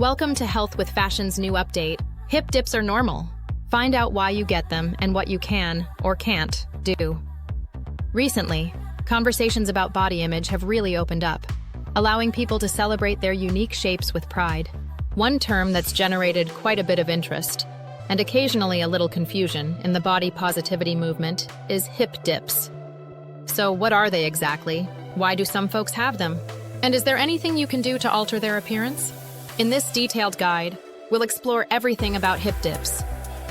Welcome to Health with Fashion's new update. Hip dips are normal. Find out why you get them and what you can, or can't, do. Recently, conversations about body image have really opened up, allowing people to celebrate their unique shapes with pride. One term that's generated quite a bit of interest, and occasionally a little confusion, in the body positivity movement is hip dips. So what are they exactly? Why do some folks have them? And is there anything you can do to alter their appearance? In this detailed guide, we'll explore everything about hip dips,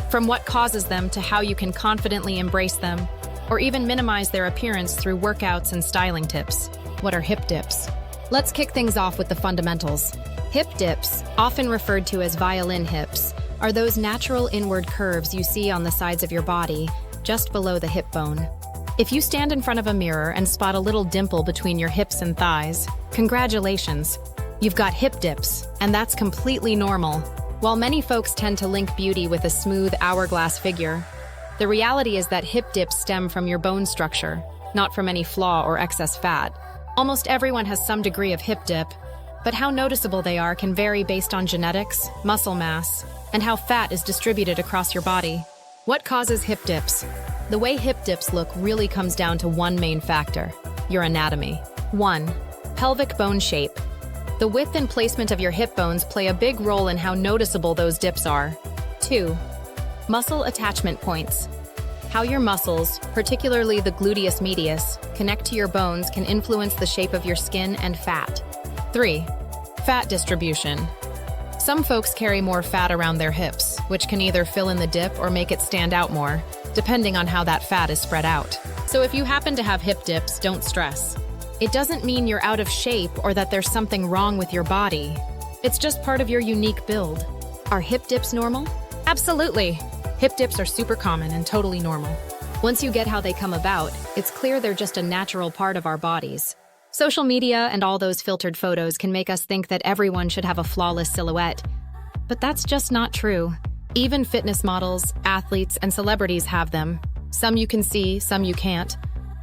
from what causes them to how you can confidently embrace them, or even minimize their appearance through workouts and styling tips. What are hip dips? Let's kick things off with the fundamentals. Hip dips, often referred to as violin hips, are those natural inward curves you see on the sides of your body, just below the hip bone. If you stand in front of a mirror and spot a little dimple between your hips and thighs, congratulations, you've got hip dips, and that's completely normal. While many folks tend to link beauty with a smooth hourglass figure, the reality is that hip dips stem from your bone structure, not from any flaw or excess fat. Almost everyone has some degree of hip dip, but how noticeable they are can vary based on genetics, muscle mass, and how fat is distributed across your body. What causes hip dips? The way hip dips look really comes down to one main factor: your anatomy. 1. Pelvic bone shape. The width and placement of your hip bones play a big role in how noticeable those dips are. 2. Muscle attachment points. How your muscles, particularly the gluteus medius, connect to your bones can influence the shape of your skin and fat. 3. Fat distribution. Some folks carry more fat around their hips, which can either fill in the dip or make it stand out more, depending on how that fat is spread out. So if you happen to have hip dips, don't stress. It doesn't mean you're out of shape or that there's something wrong with your body. It's just part of your unique build. Are hip dips normal? Absolutely. Hip dips are super common and totally normal. Once you get how they come about, it's clear they're just a natural part of our bodies. Social media and all those filtered photos can make us think that everyone should have a flawless silhouette. But that's just not true. Even fitness models, athletes, and celebrities have them. Some you can see, some you can't.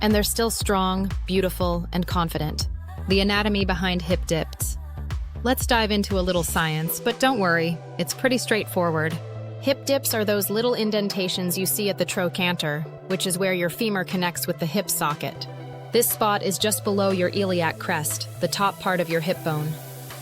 And they're still strong, beautiful, and confident. The anatomy behind hip dips. Let's dive into a little science, but don't worry, it's pretty straightforward. Hip dips are those little indentations you see at the trochanter, which is where your femur connects with the hip socket. This spot is just below your iliac crest, the top part of your hip bone.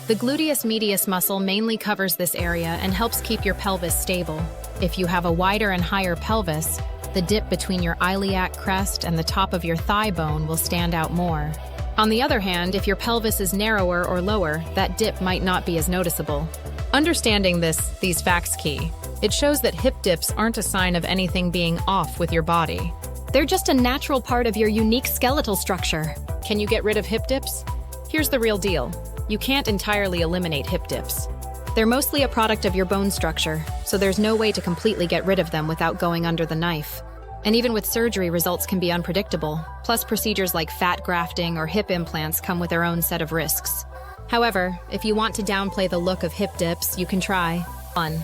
The gluteus medius muscle mainly covers this area and helps keep your pelvis stable. If you have a wider and higher pelvis, the dip between your iliac crest and the top of your thigh bone will stand out more. On the other hand, if your pelvis is narrower or lower, that dip might not be as noticeable. Understanding these facts key. It shows that hip dips aren't a sign of anything being off with your body. They're just a natural part of your unique skeletal structure. Can you get rid of hip dips? Here's the real deal. You can't entirely eliminate hip dips. They're mostly a product of your bone structure, so there's no way to completely get rid of them without going under the knife. And even with surgery, results can be unpredictable. Plus, procedures like fat grafting or hip implants come with their own set of risks. However, if you want to downplay the look of hip dips, you can try 1.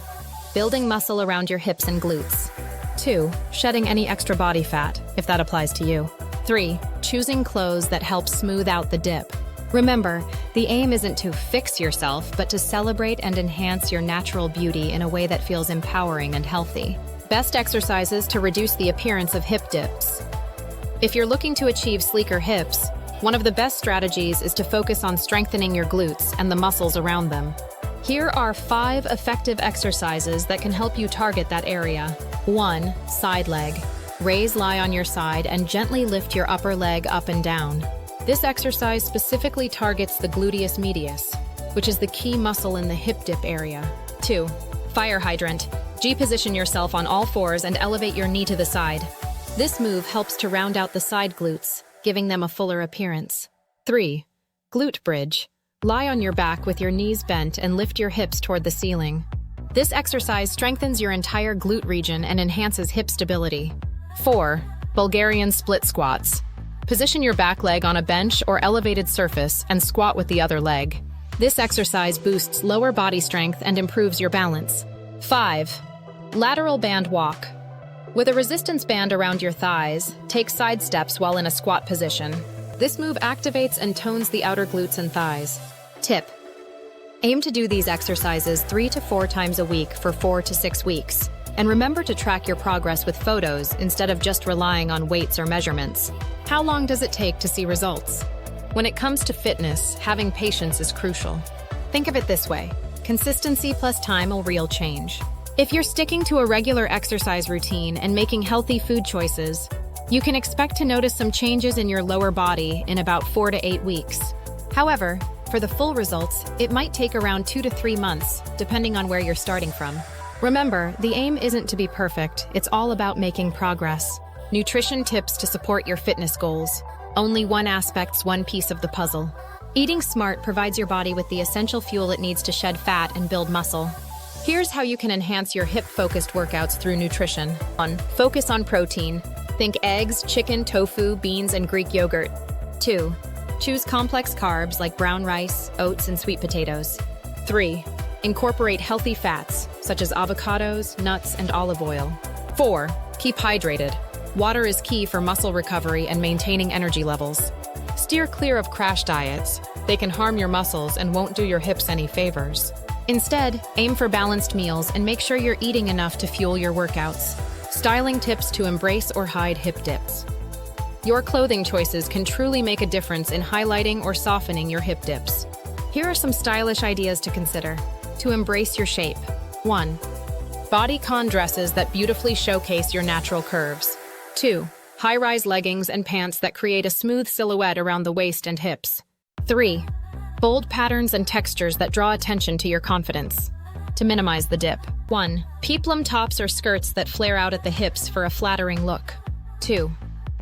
Building muscle around your hips and glutes. 2. Shedding any extra body fat, if that applies to you. 3. Choosing clothes that help smooth out the dip. Remember, the aim isn't to fix yourself, but to celebrate and enhance your natural beauty in a way that feels empowering and healthy. Best exercises to reduce the appearance of hip dips. If you're looking to achieve sleeker hips, one of the best strategies is to focus on strengthening your glutes and the muscles around them. Here are 5 effective exercises that can help you target that area. 1. Side leg. Raise lie on your side and gently lift your upper leg up and down. This exercise specifically targets the gluteus medius, which is the key muscle in the hip dip area. 2. Fire hydrant. G-position yourself on all fours and elevate your knee to the side. This move helps to round out the side glutes, giving them a fuller appearance. 3. Glute bridge. Lie on your back with your knees bent and lift your hips toward the ceiling. This exercise strengthens your entire glute region and enhances hip stability. 4. Bulgarian split squats. Position your back leg on a bench or elevated surface and squat with the other leg. This exercise boosts lower body strength and improves your balance. 5. Lateral band walk. With a resistance band around your thighs, take side steps while in a squat position. This move activates and tones the outer glutes and thighs. Tip: Aim to do these exercises 3 to 4 times a week for 4 to 6 weeks. And remember to track your progress with photos instead of just relying on weights or measurements. How long does it take to see results? When it comes to fitness, having patience is crucial. Think of it this way: consistency plus time will real change. If you're sticking to a regular exercise routine and making healthy food choices, you can expect to notice some changes in your lower body in about 4 to 8 weeks. However, for the full results, it might take around 2 to 3 months, depending on where you're starting from. Remember, the aim isn't to be perfect, it's all about making progress. Nutrition tips to support your fitness goals. Only one aspect's one piece of the puzzle. Eating smart provides your body with the essential fuel it needs to shed fat and build muscle. Here's how you can enhance your hip-focused workouts through nutrition. 1. Focus on protein. Think eggs, chicken, tofu, beans, and Greek yogurt. 2. Choose complex carbs like brown rice, oats, and sweet potatoes. 3. Incorporate healthy fats, such as avocados, nuts, and olive oil. 4. Keep hydrated. Water is key for muscle recovery and maintaining energy levels. Steer clear of crash diets. They can harm your muscles and won't do your hips any favors. Instead, aim for balanced meals and make sure you're eating enough to fuel your workouts. Styling tips to embrace or hide hip dips. Your clothing choices can truly make a difference in highlighting or softening your hip dips. Here are some stylish ideas to consider. To embrace your shape. 1. Bodycon dresses that beautifully showcase your natural curves. 2. High-rise leggings and pants that create a smooth silhouette around the waist and hips. 3. Bold patterns and textures that draw attention to your confidence. To minimize the dip. 1. Peplum tops or skirts that flare out at the hips for a flattering look. 2.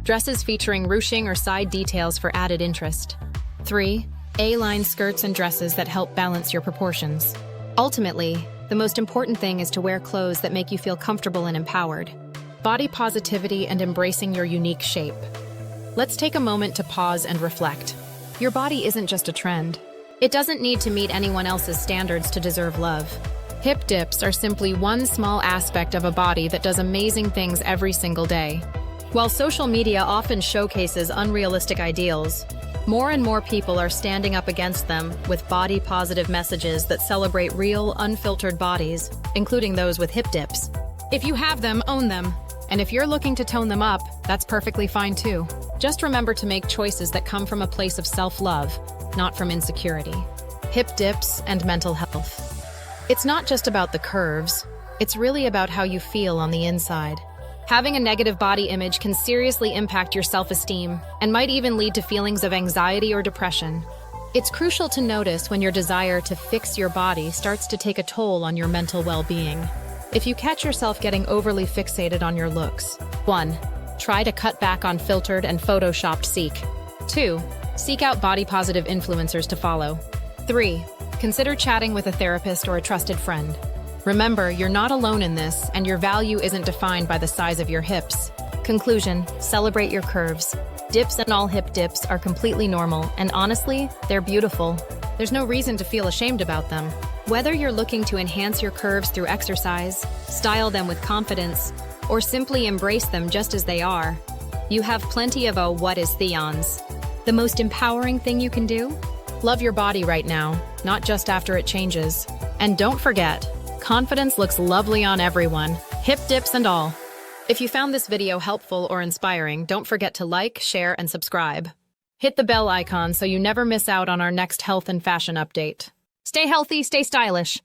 Dresses featuring ruching or side details for added interest. 3. A-line skirts and dresses that help balance your proportions. Ultimately, the most important thing is to wear clothes that make you feel comfortable and empowered. Body positivity and embracing your unique shape. Let's take a moment to pause and reflect. Your body isn't just a trend. It doesn't need to meet anyone else's standards to deserve love. Hip dips are simply one small aspect of a body that does amazing things every single day. While social media often showcases unrealistic ideals, more and more people are standing up against them with body-positive messages that celebrate real, unfiltered bodies, including those with hip dips. If you have them, own them. And if you're looking to tone them up, that's perfectly fine too. Just remember to make choices that come from a place of self-love, not from insecurity. Hip dips and mental health. It's not just about the curves, it's really about how you feel on the inside. Having a negative body image can seriously impact your self-esteem and might even lead to feelings of anxiety or depression. It's crucial to notice when your desire to fix your body starts to take a toll on your mental well-being. If you catch yourself getting overly fixated on your looks, 1. Try to cut back on filtered and photoshopped seek. 2. Seek out body-positive influencers to follow. 3. Consider chatting with a therapist or a trusted friend. Remember, you're not alone in this, and your value isn't defined by the size of your hips. Conclusion: celebrate your curves. Dips and all hip dips are completely normal, and honestly, they're beautiful. There's no reason to feel ashamed about them. Whether you're looking to enhance your curves through exercise, style them with confidence, or simply embrace them just as they are, you have plenty of a what is Theons. The most empowering thing you can do? Love your body right now, not just after it changes. And don't forget, confidence looks lovely on everyone, hip dips and all. If you found this video helpful or inspiring, don't forget to like, share, and subscribe. Hit the bell icon so you never miss out on our next health and fashion update. Stay healthy, stay stylish.